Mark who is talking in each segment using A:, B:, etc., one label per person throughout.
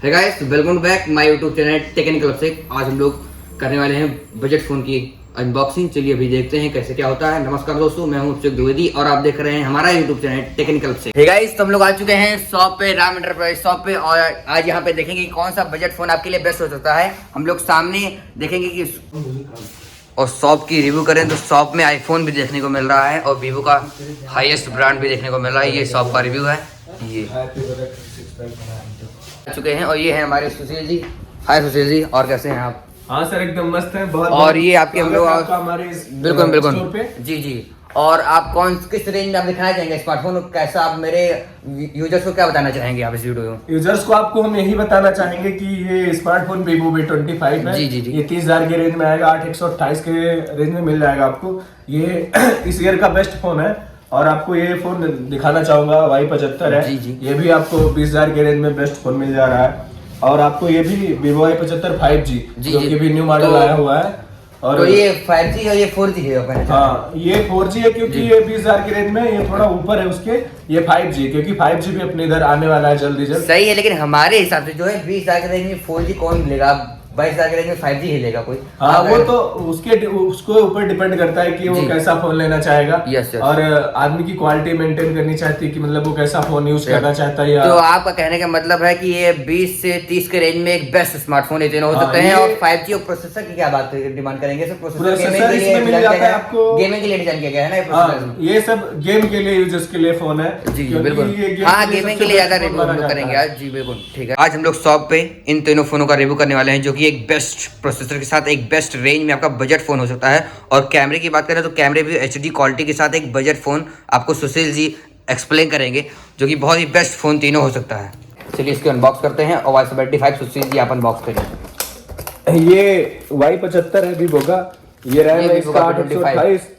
A: है guys, welcome back my YouTube channel technical club से। आज हम लोग करने वाले हैं बजट फोन की अनबॉक्सिंग। चलिए अभी देखते हैं कैसे क्या होता है। नमस्कार दोस्तों, मैं हूं अभिषेक द्विवेदी और आप देख रहे हैं हमारा यूट्यूब चैनल टेक्निकल क्लब से। है गाइस, तो हम लोग आ चुके हैं शॉप पे, राम एंटरप्राइज शॉप पे, और आज यहाँ पे देखेंगे कि कौन सा बजट फोन आपके लिए बेस्ट हो सकता है। हम लोग सामने देखेंगे कि और शॉप की रिव्यू करें तो शॉप में आईफोन भी देखने को मिल रहा है और वीवो का हाईएस्ट ब्रांड भी देखने को मिल रहा है। ये शॉप का रिव्यू है। ये आ चुके हैं और ये है हमारे सुशील जी। हाय सुशील जी, और कैसे हैं आप?
B: हाँ सर, एकदम मस्त है। बहुत
A: और ये आपके हम लोग
B: हमारे
A: बिल्कुल
B: स्टोर
A: बिल्कुल
B: पे।
A: जी जी। और आप किस रेंज में आप दिखाना चाहेंगे स्मार्टफोन? कैसा आप मेरे यूजर्स को क्या बताना चाहेंगे आप इस वीडियो में?
B: यूजर्स को आपको हम यही बताना चाहेंगे कि ये स्मार्टफोन वीवो V25 है।
A: जी जी जी।
B: ये 30,000 के रेंज में आएगा, 8/128 के रेंज में मिल जाएगा आपको। ये इस ईयर का बेस्ट फोन है। और आपको ये फोन दिखाना चाहूंगा, Y75 है।
A: जी जी।
B: ये भी आपको 20,000 के रेंज में बेस्ट फोन मिल जा रहा है। और आपको ये भी Vivo Y75 5G
A: जी
B: जो
A: जी।
B: कि भी न्यू मॉडल आया हुआ है। और
A: तो ये 5G और ये 4G है अपने?
B: हाँ, ये 4G है क्योंकि
A: जी।
B: ये 20,000 की रेंज में ये थोड़ा ऊपर है उसके। ये 5G क्योंकि 5G भी अपने इधर आने वाला है जल्दी जल्द।
A: सही है, लेकिन हमारे हिसाब से जो है 20,000 के रेंज में 4G कौन मिलेगा? 22,000 के रेंज में 5G ही लेगा कोई?
B: हाँ, वो तो उसको ऊपर डिपेंड करता है कि वो
A: जी।
B: कैसा फोन लेना चाहेगा।
A: Yes, yes.
B: और आदमी की क्वालिटी मेंटेन करनी चाहती है कि मतलब वो कैसा फोन यूज करना चाहता है। या
A: तो आपका कहने का मतलब है कि ये 20 से 30 के रेंज में एक बेस्ट स्मार्टफोन ये हो
B: हाँ,
A: सकते हैं।
B: ये-
A: और 5G और प्रोसेसर की क्या बात डिमांड करेंगे? सर
B: प्रोसेसर
A: प्रोसेसर
B: इसमें मिल जाता है आपको।
A: गेमिंग के लिए डिजाइन किया गया है ना ये
B: हाँ,
A: प्रोसेसर?
B: ये सब गेम के लिए, यूजर्स के लिए फोन है।
A: जी जी
B: क्योंकि
A: बिल्कुल।
B: ये
A: हाँ, गेमिंग के लिए ज्यादा
B: सबसे
A: रिव्यू
B: बेस्ट फोन
A: हम लोग
B: माना
A: करेंगे
B: जाता है।
A: आज। जी बिल्कुल ठीक है। आज हम लोग शॉप पे इन तीनों फोनों का रिव्यू करने वाले हैं, जो कि एक बेस्ट प्रोसेसर के साथ एक बेस्ट रेंज में आपका बजट फोन हो सकता है। और कैमरे की बात करें तो कैमरे भी HD क्वालिटी के साथ एक बजट फोन आपको सुशील जी एक्सप्लेन करेंगे, जो कि बहुत ही बेस्ट फोन तीनों हो सकता है। चलिए इसको अनबॉक्स करते हैं और Y75 सुशील जी आप अनबॉक्स करिए।
B: ये Y75 है वीवो का। ये रैम
A: ये
B: है
A: Vivo
B: इसका
A: का
B: 8/128।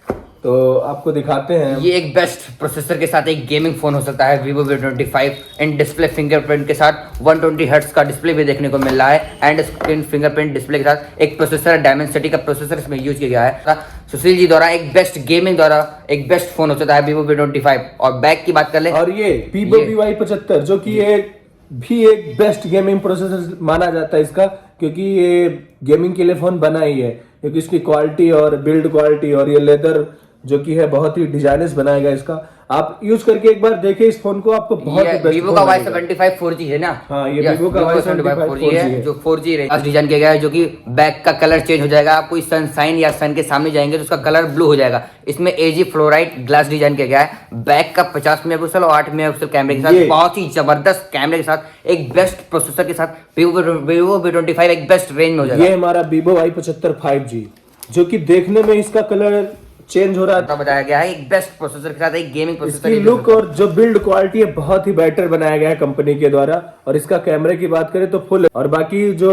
B: तो आपको दिखाते हैं।
A: ये एक बेस्ट प्रोसेसर के साथ एक गेमिंग फोन हो सकता है Vivo V25। And display fingerprint के साथ 120 हर्ट्ज का डिस्प्ले भी देखने को मिल रहा है। एंड स्क्रीन फिंगरप्रिंट डिस्प्ले के साथ एक प्रोसेसर डायमेंसिटी का प्रोसेसर इसमें यूज किया गया है सुशील जी द्वारा। एक बेस्ट गेमिंग द्वारा एक बेस्ट फोन हो सकता है Vivo V25। और बैक की बात कर ले,
B: और ये Vivo Y75 जो कि एक बेस्ट गेमिंग प्रोसेसर माना जाता है इसका, क्योंकि ये गेमिंग के लिए फोन बना ही है। क्योंकि इसकी क्वालिटी और बिल्ड क्वालिटी और ये लेदर जो कि है बहुत ही डिजाइनर्स बनाएगा इसका। आप यूज करके एक बार देखिए इस फोन को, आपको बहुत ही बेस्ट
A: Vivo का Y75 4G है ना?
B: हाँ, ये Vivo का Y75
A: 4G है, जो 4G डिजाइन किया गया है, जो कि बैक का कलर चेंज हो जाएगा। आप कोई सनशाइन या सन के सामने जाएंगे तो उसका कलर ब्लू हो जाएगा। इसमें AG फ्लोराइड ग्लास डिजाइन किया गया है। बैक का 50 मेगापिक्सल और 8 मेगापिक्सल कैमरे के साथ बहुत ही जबरदस्त कैमरे के साथ एक बेस्ट प्रोसेसर के साथ Vivo V25 एक बेस्ट रेंज में हो जाएगा।
B: ये हमारा Vivo Y75 5G जो कि देखने में इसका कलर चेंज हो रहा है।
A: बताया गया है एक बेस्ट प्रोसेसर के साथ एक गेमिंग प्रोसेसर।
B: इसकी लुक और जो बिल्ड क्वालिटी है बहुत ही बेटर बनाया गया है कंपनी के द्वारा। और इसका कैमरे की बात करें तो फुल। और बाकी जो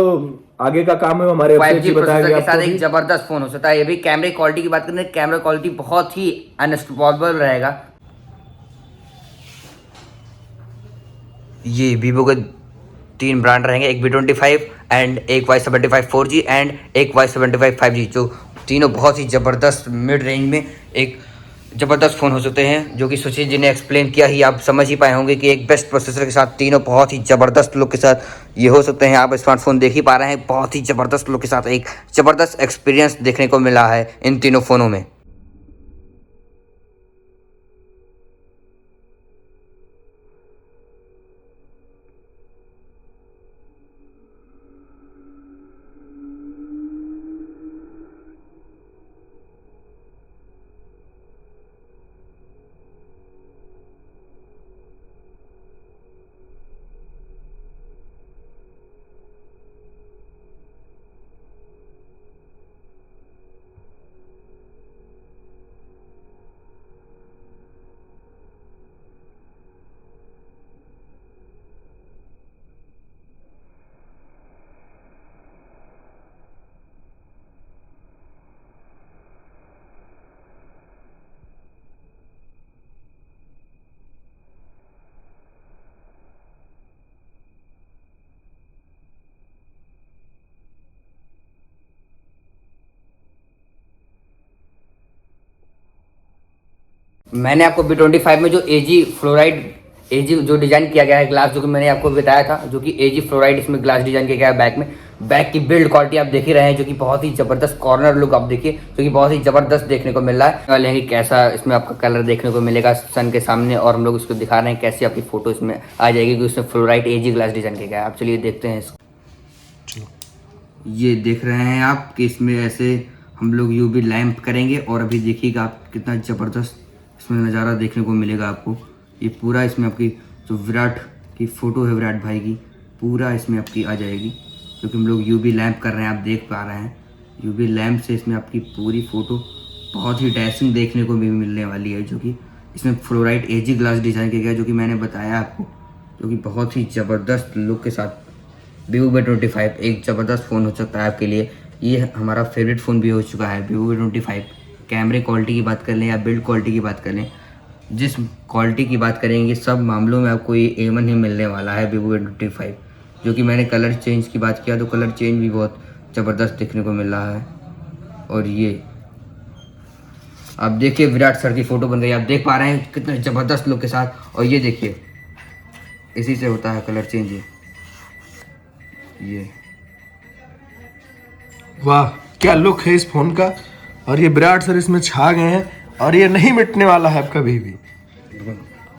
B: आगे का काम है हमारे
A: 5G प्रोसेसर के साथ
B: आपको
A: एक जबरदस्त फोन हो सकता है। ये भी कैमरे क्वालिटी की बात करें, कैमरा क्वालिटी बहुत ही अनस्टॉपेबल रहेगा। ये Vivo के 3 ब्रांड रहेंगे, एक V25 एंड एक Y75 4G एंड एक Y75 5G, जो तीनों बहुत ही ज़बरदस्त मिड रेंज में एक ज़बरदस्त फ़ोन हो सकते हैं। जो कि सुशील जी ने एक्सप्लेन किया ही, आप समझ ही पाए होंगे कि एक बेस्ट प्रोसेसर के साथ तीनों बहुत ही ज़बरदस्त लुक के साथ ये हो सकते हैं। आप स्मार्टफोन देख ही पा रहे हैं, बहुत ही ज़बरदस्त लुक के साथ एक ज़बरदस्त एक्सपीरियंस देखने को मिला है इन तीनों फ़ोनों में। मैंने आपको V25 में जो AG फ्लोराइड एजी जो डिजाइन किया गया है ग्लास, जो कि मैंने आपको बताया था, जो कि एजी फ्लोराइड इसमें ग्लास डिजाइन किया गया है बैक में। बैक की बिल्ड क्वालिटी आप देख ही रहे हैं, जो कि बहुत ही जबरदस्त कॉर्नर लुक आप देखिए, जो कि बहुत ही जबरदस्त देखने को मिल रहा है। वाले हैं कि कैसा इसमें आपका कलर देखने को मिलेगा सन के सामने, और हम लोग इसको दिखा रहे हैं कैसी आपकी फोटो इसमें आ जाएगी, क्योंकि इसमें फ्लोराइड एजी ग्लास डिजाइन किया गया है। आप चलिए देखते हैं इसको। ये देख रहे हैं आप कि इसमें ऐसे हम लोग यूवी लैंप करेंगे, और अभी देखिएगा आप कितना ज़बरदस्त इसमें नज़ारा देखने को मिलेगा आपको। ये पूरा इसमें आपकी जो विराट की फ़ोटो है, विराट भाई की, पूरा इसमें आपकी आ जाएगी, क्योंकि हम लोग यूवी लैंप कर रहे हैं, आप देख पा रहे हैं। यूवी लैंप से इसमें आपकी पूरी फ़ोटो बहुत ही डैशिंग देखने को भी मिलने वाली है, जो कि इसमें फ्लोराइड एजी ग्लास डिज़ाइन किया गया, जो कि मैंने बताया आपको, जो कि बहुत ही ज़बरदस्त लुक के साथ Vivo V25 एक ज़बरदस्त फ़ोन हो सकता है आपके लिए। ये हमारा फेवरेट फ़ोन भी हो चुका है Vivo V25। कैमरे क्वालिटी की बात कर लें या बिल्ड क्वालिटी की बात कर लें, जिस क्वालिटी की बात करेंगे सब मामलों में आपको ये A1 ही मिलने वाला है Vivo V25। जो कि मैंने कलर चेंज की बात किया तो कलर चेंज भी बहुत ज़बरदस्त देखने को मिल रहा है। और ये आप देखिए विराट सर की फ़ोटो बन रही है, आप देख पा रहे हैं कितने ज़बरदस्त लुक के साथ। और ये देखिए इसी से होता है कलर चेंज। ये
B: वाह क्या लुक है इस फोन का, और ये विराट सर इसमें छा गए हैं, और ये नहीं मिटने वाला है अब कभी भी।